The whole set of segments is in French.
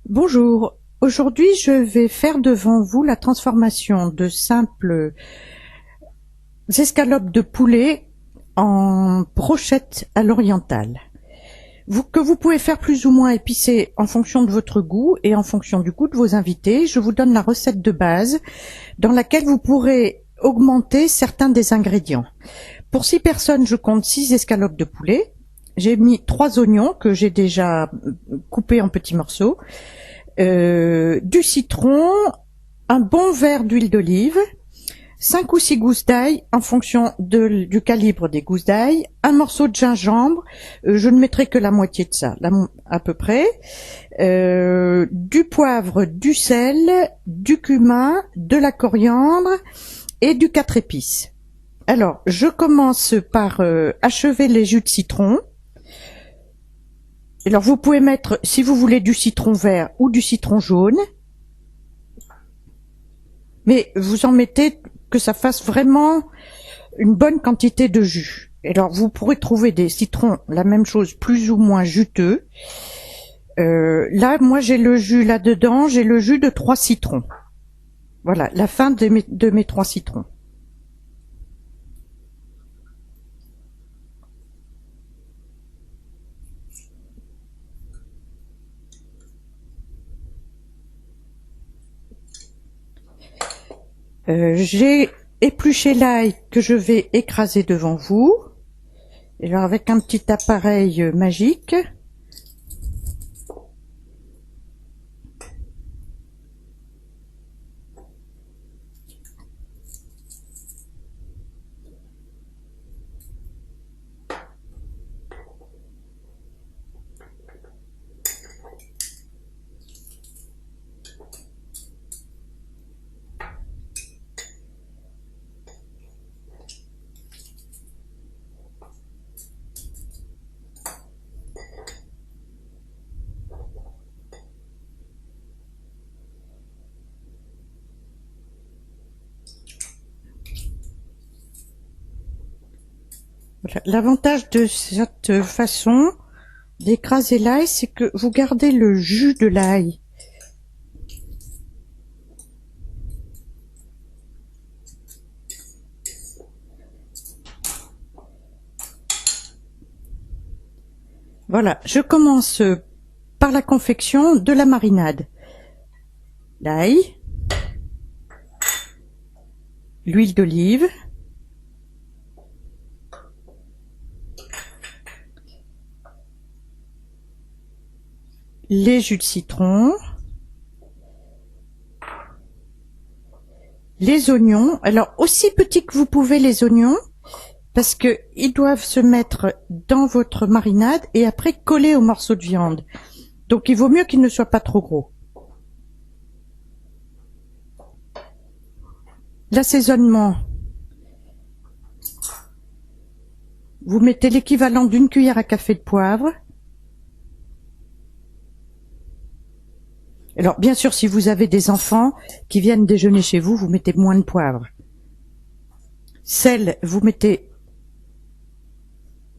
Bonjour, aujourd'hui je vais faire devant vous la transformation de simples escalopes de poulet en brochettes à l'orientale. Que vous pouvez faire plus ou moins épicé en fonction de votre goût et en fonction du goût de vos invités. Je vous donne la recette de base dans laquelle vous pourrez augmenter certains des ingrédients. Pour 6 personnes, je compte 6 escalopes de poulet. J'ai mis 3 oignons que j'ai déjà coupés en petits morceaux. Du citron, un bon verre d'huile d'olive, 5 ou 6 gousses d'ail en fonction du calibre des gousses d'ail, un morceau de gingembre, je ne mettrai que la moitié de ça, à peu près, du poivre, du sel, du cumin, de la coriandre et du 4 épices. Alors, je commence par achever les jus de citron. Alors vous pouvez mettre, si vous voulez, du citron vert ou du citron jaune, mais vous en mettez que ça fasse vraiment une bonne quantité de jus. Alors vous pourrez trouver des citrons, la même chose, plus ou moins juteux. Là, moi j'ai le jus là-dedans, j'ai le jus de 3 citrons. Voilà, la fin de mes 3 citrons. J'ai épluché l'ail que je vais écraser devant vous. Et alors avec un petit appareil magique. Voilà. L'avantage de cette façon d'écraser l'ail, c'est que vous gardez le jus de l'ail. Voilà, je commence par la confection de la marinade. L'ail, l'huile d'olive, les jus de citron, les oignons. Alors aussi petits que vous pouvez les oignons, parce que ils doivent se mettre dans votre marinade et après coller aux morceaux de viande. Donc il vaut mieux qu'ils ne soient pas trop gros. L'assaisonnement. Vous mettez l'équivalent d'une cuillère à café de poivre. Alors bien sûr, si vous avez des enfants qui viennent déjeuner chez vous, vous mettez moins de poivre. Sel, vous mettez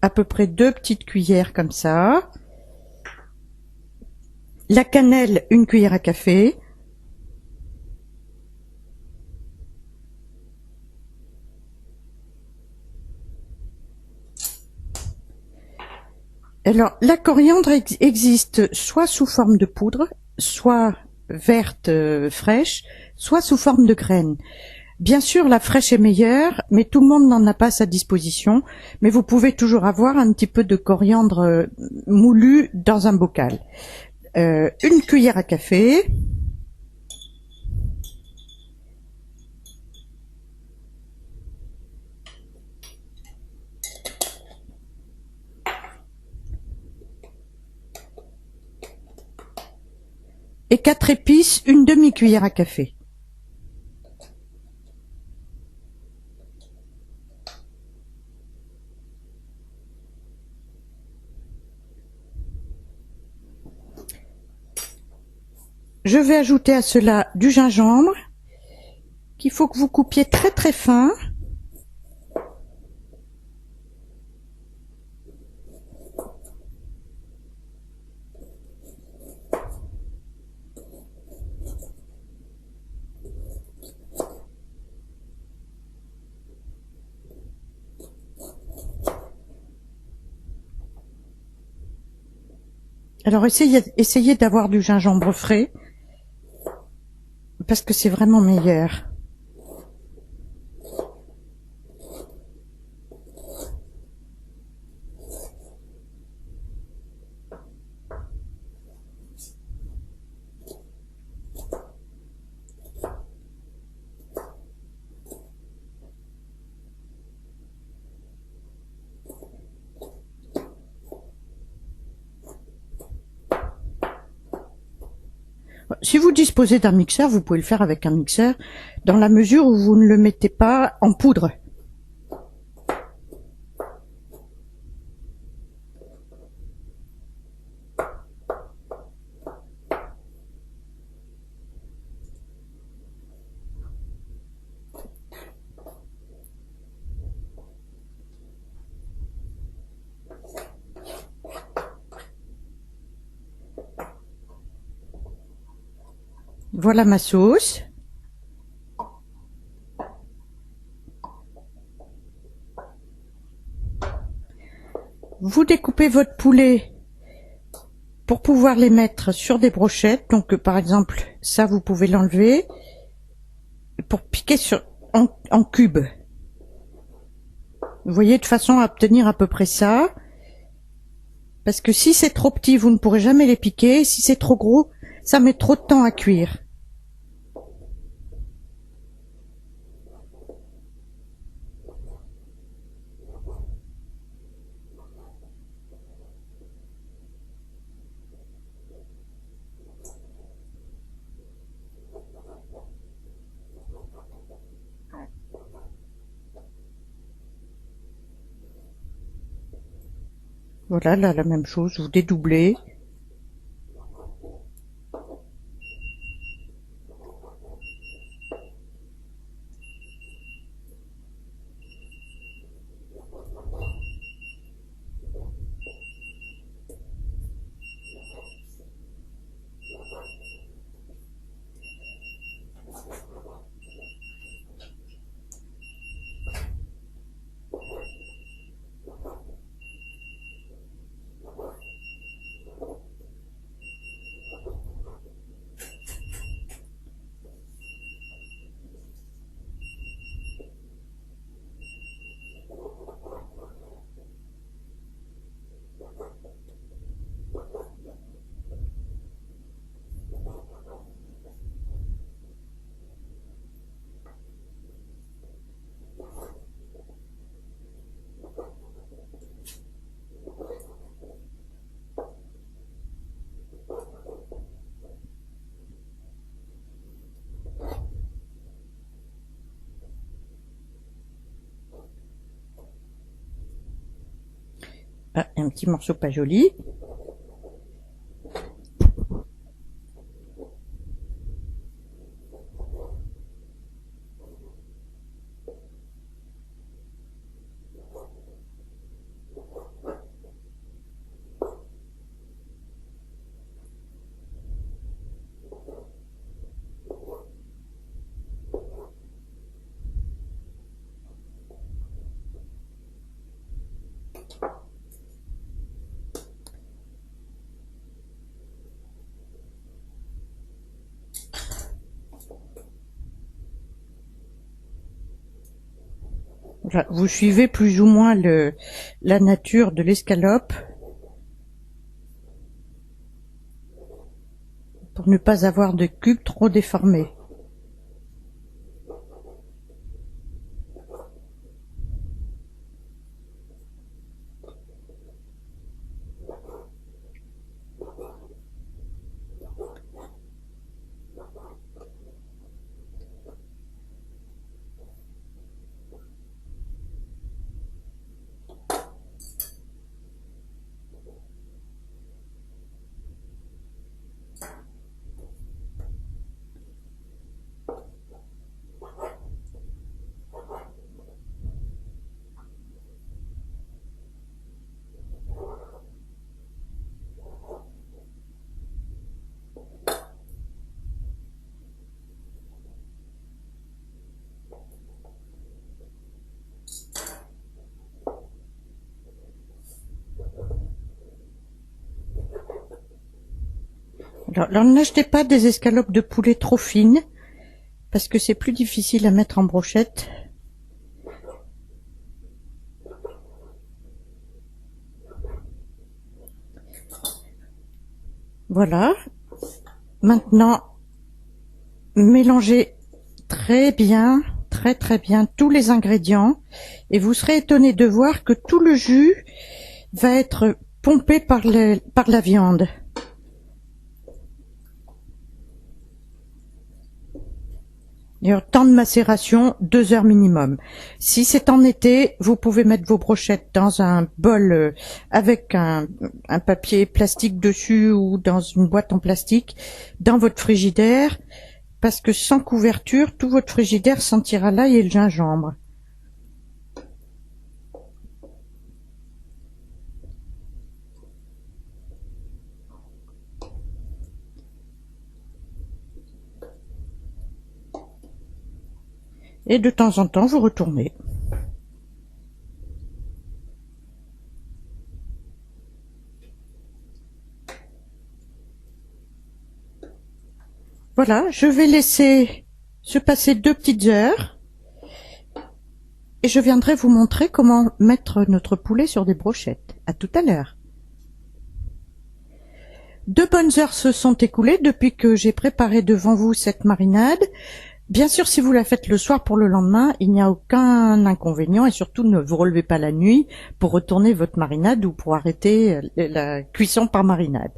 à peu près 2 petites cuillères comme ça. La cannelle, une cuillère à café. Alors, la coriandre existe soit sous forme de poudre, soit verte fraîche, soit sous forme de graines. Bien sûr, la fraîche est meilleure, mais tout le monde n'en a pas à sa disposition. Mais vous pouvez toujours avoir un petit peu de coriandre moulu dans un bocal. Une cuillère à café. Et 4 épices, une demi-cuillère à café. Je vais ajouter à cela du gingembre, qu'il faut que vous coupiez très très fin. Alors essayez d'avoir du gingembre frais, parce que c'est vraiment meilleur. Si vous disposez d'un mixeur, vous pouvez le faire avec un mixeur, dans la mesure où vous ne le mettez pas en poudre. Voilà ma sauce. Vous découpez votre poulet pour pouvoir les mettre sur des brochettes. Donc par exemple, ça vous pouvez l'enlever pour piquer en cubes. Vous voyez, de façon à obtenir à peu près ça. Parce que si c'est trop petit, vous ne pourrez jamais les piquer. Si c'est trop gros, ça met trop de temps à cuire. Voilà, là, la même chose, vous dédoublez. Ah, un petit morceau pas joli. Voilà, vous suivez plus ou moins la nature de l'escalope pour ne pas avoir de cubes trop déformés. Alors, n'achetez pas des escalopes de poulet trop fines, parce que c'est plus difficile à mettre en brochette. Voilà. Maintenant, mélangez très bien, très bien tous les ingrédients et vous serez étonné de voir que tout le jus va être pompé par la viande. Et en temps de macération, 2 heures minimum. Si c'est en été, vous pouvez mettre vos brochettes dans un bol avec un papier plastique dessus ou dans une boîte en plastique dans votre frigidaire, parce que sans couverture, tout votre frigidaire sentira l'ail et le gingembre. Et de temps en temps, vous retournez. Voilà, je vais laisser se passer 2 petites heures et je viendrai vous montrer comment mettre notre poulet sur des brochettes. À tout à l'heure. 2 bonnes heures se sont écoulées depuis que j'ai préparé devant vous cette marinade. Bien sûr, si vous la faites le soir pour le lendemain, il n'y a aucun inconvénient et surtout ne vous relevez pas la nuit pour retourner votre marinade ou pour arrêter la cuisson par marinade.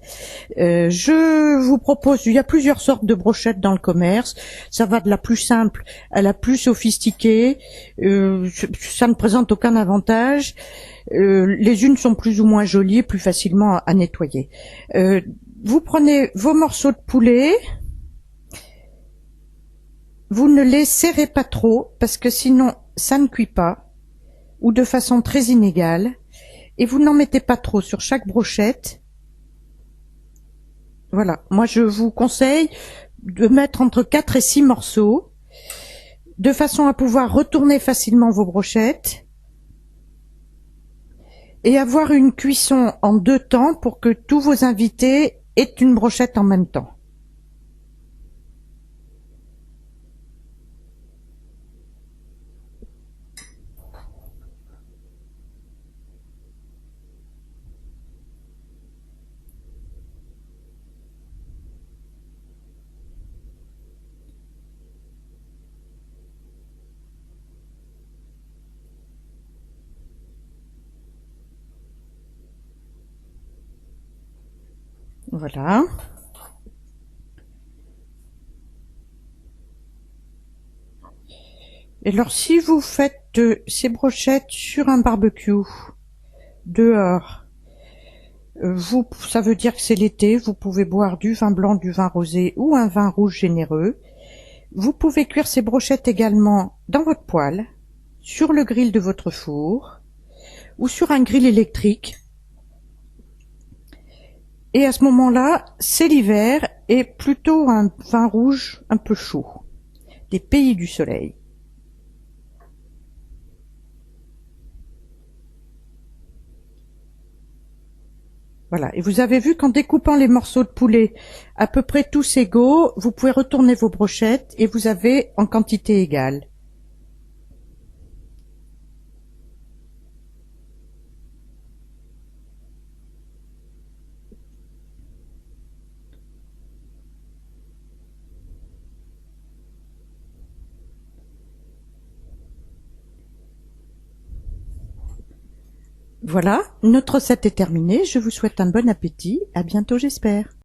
Je vous propose, il y a plusieurs sortes de brochettes dans le commerce, ça va de la plus simple à la plus sophistiquée, ça ne présente aucun avantage, les unes sont plus ou moins jolies, plus facilement à nettoyer. Vous prenez vos morceaux de poulet, vous ne les serrez pas trop parce que sinon ça ne cuit pas ou de façon très inégale et vous n'en mettez pas trop sur chaque brochette. Voilà, moi je vous conseille de mettre entre 4 et 6 morceaux de façon à pouvoir retourner facilement vos brochettes et avoir une cuisson en 2 temps pour que tous vos invités aient une brochette en même temps. Voilà. Et alors si vous faites ces brochettes sur un barbecue dehors, ça veut dire que c'est l'été, vous pouvez boire du vin blanc, du vin rosé ou un vin rouge généreux. Vous pouvez cuire ces brochettes également dans votre poêle, sur le grill de votre four ou sur un grill électrique. Et à ce moment-là, c'est l'hiver et plutôt un vin rouge un peu chaud, des pays du soleil. Voilà, et vous avez vu qu'en découpant les morceaux de poulet à peu près tous égaux, vous pouvez retourner vos brochettes et vous avez en quantité égale. Voilà, notre recette est terminée, je vous souhaite un bon appétit, à bientôt j'espère.